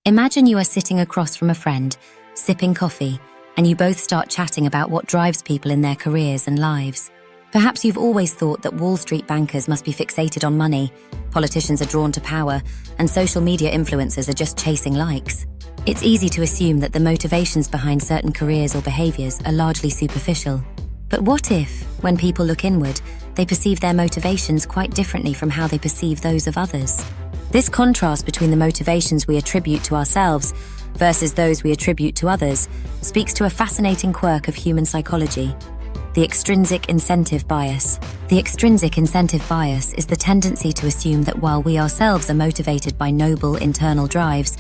Imagine you are sitting across from a friend, sipping coffee, and you both start chatting about what drives people in their careers and lives. Perhaps you've always thought that Wall Street bankers must be fixated on money, politicians are drawn to power, and social media influencers are just chasing likes. It's easy to assume that the motivations behind certain careers or behaviors are largely superficial. But what if, when people look inward, they perceive their motivations quite differently from how they perceive those of others? This contrast between the motivations we attribute to ourselves versus those we attribute to others speaks to a fascinating quirk of human psychology: the extrinsic incentive bias. The extrinsic incentive bias is the tendency to assume that while we ourselves are motivated by noble internal drives,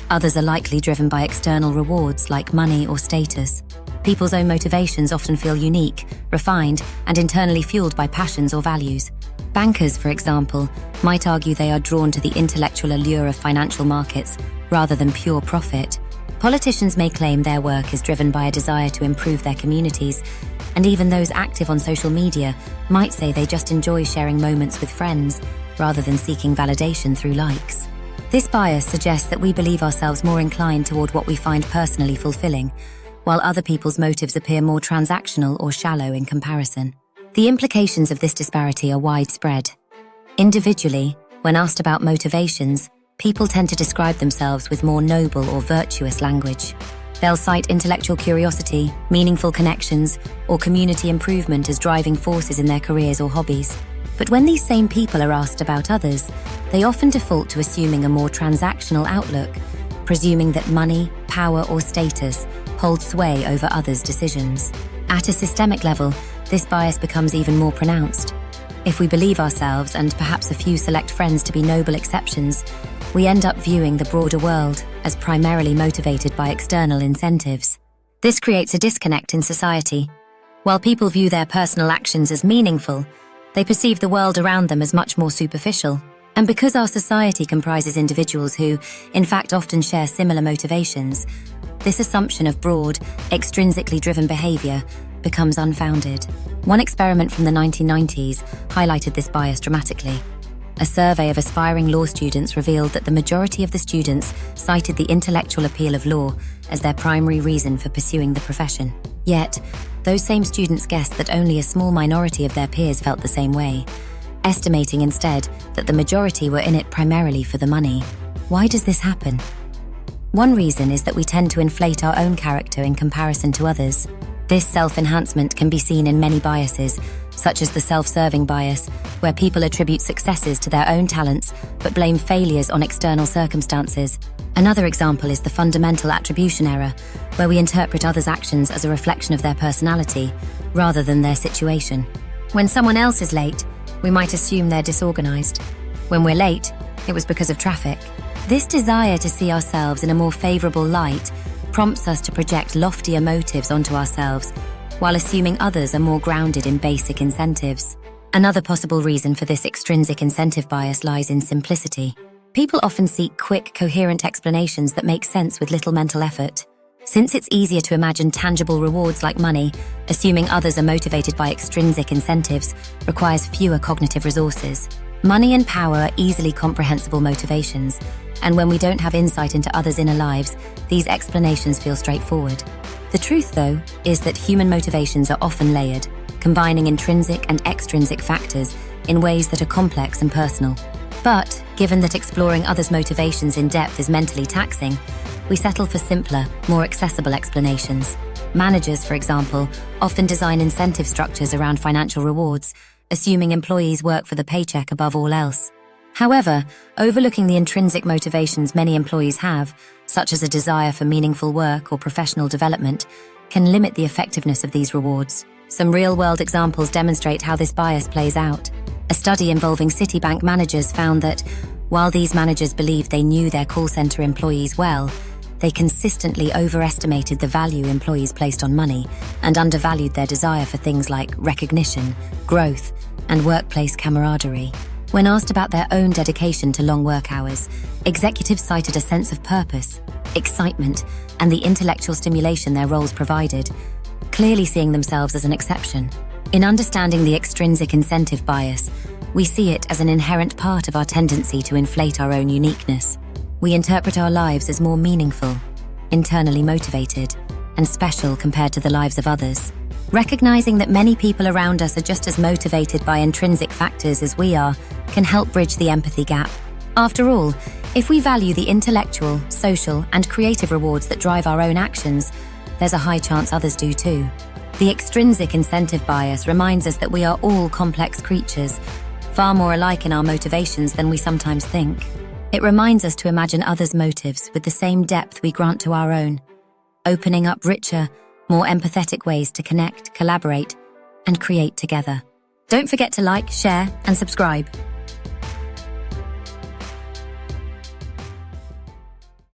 others are likely driven by external rewards like money or status. People's own motivations often feel unique, refined, and internally fueled by passions or values. Bankers, for example, might argue they are drawn to the intellectual allure of financial markets rather than pure profit. Politicians may claim their work is driven by a desire to improve their communities, and even those active on social media might say they just enjoy sharing moments with friends rather than seeking validation through likes. This bias suggests that we believe ourselves more inclined toward what we find personally fulfilling, while other people's motives appear more transactional or shallow in comparison. The implications of this disparity are widespread. Individually, when asked about motivations, people tend to describe themselves with more noble or virtuous language. They'll cite intellectual curiosity, meaningful connections, or community improvement as driving forces in their careers or hobbies. But when these same people are asked about others, they often default to assuming a more transactional outlook, presuming that money, power, or status hold sway over others' decisions. At a systemic level, this bias becomes even more pronounced. If we believe ourselves, and perhaps a few select friends, to be noble exceptions, we end up viewing the broader world as primarily motivated by external incentives. This creates a disconnect in society. While people view their personal actions as meaningful, they perceive the world around them as much more superficial. And because our society comprises individuals who, in fact, often share similar motivations, this assumption of broad, extrinsically driven behavior becomes unfounded. One experiment from the 1990s highlighted this bias dramatically. A survey of aspiring law students revealed that the majority of the students cited the intellectual appeal of law as their primary reason for pursuing the profession. Yet, those same students guessed that only a small minority of their peers felt the same way, estimating instead that the majority were in it primarily for the money. Why does this happen? One reason is that we tend to inflate our own character in comparison to others. This self-enhancement can be seen in many biases, such as the self-serving bias, where people attribute successes to their own talents but blame failures on external circumstances. Another example is the fundamental attribution error, where we interpret others' actions as a reflection of their personality rather than their situation. When someone else is late, we might assume they're disorganized. When we're late, it was because of traffic. This desire to see ourselves in a more favorable light prompts us to project loftier motives onto ourselves, while assuming others are more grounded in basic incentives. Another possible reason for this extrinsic incentive bias lies in simplicity. People often seek quick, coherent explanations that make sense with little mental effort. Since it's easier to imagine tangible rewards like money, assuming others are motivated by extrinsic incentives requires fewer cognitive resources. Money and power are easily comprehensible motivations, and when we don't have insight into others' inner lives, these explanations feel straightforward. The truth, though, is that human motivations are often layered, combining intrinsic and extrinsic factors in ways that are complex and personal. But, given that exploring others' motivations in depth is mentally taxing, we settle for simpler, more accessible explanations. Managers, for example, often design incentive structures around financial rewards, assuming employees work for the paycheck above all else. However, overlooking the intrinsic motivations many employees have, such as a desire for meaningful work or professional development, can limit the effectiveness of these rewards. Some real-world examples demonstrate how this bias plays out. A study involving Citibank managers found that, while these managers believed they knew their call center employees well, they consistently overestimated the value employees placed on money and undervalued their desire for things like recognition, growth, and workplace camaraderie. When asked about their own dedication to long work hours, executives cited a sense of purpose, excitement, and the intellectual stimulation their roles provided, clearly seeing themselves as an exception. In understanding the extrinsic incentive bias, we see it as an inherent part of our tendency to inflate our own uniqueness. we interpret our lives as more meaningful, internally motivated, and special compared to the lives of others. Recognizing that many people around us are just as motivated by intrinsic factors as we are can help bridge the empathy gap. After all, if we value the intellectual, social, and creative rewards that drive our own actions, there's a high chance others do too. The extrinsic incentive bias reminds us that we are all complex creatures, far more alike in our motivations than we sometimes think. It reminds us to imagine others' motives with the same depth we grant to our own, opening up richer, more empathetic ways to connect, collaborate, and create together. Don't forget to like, share, and subscribe.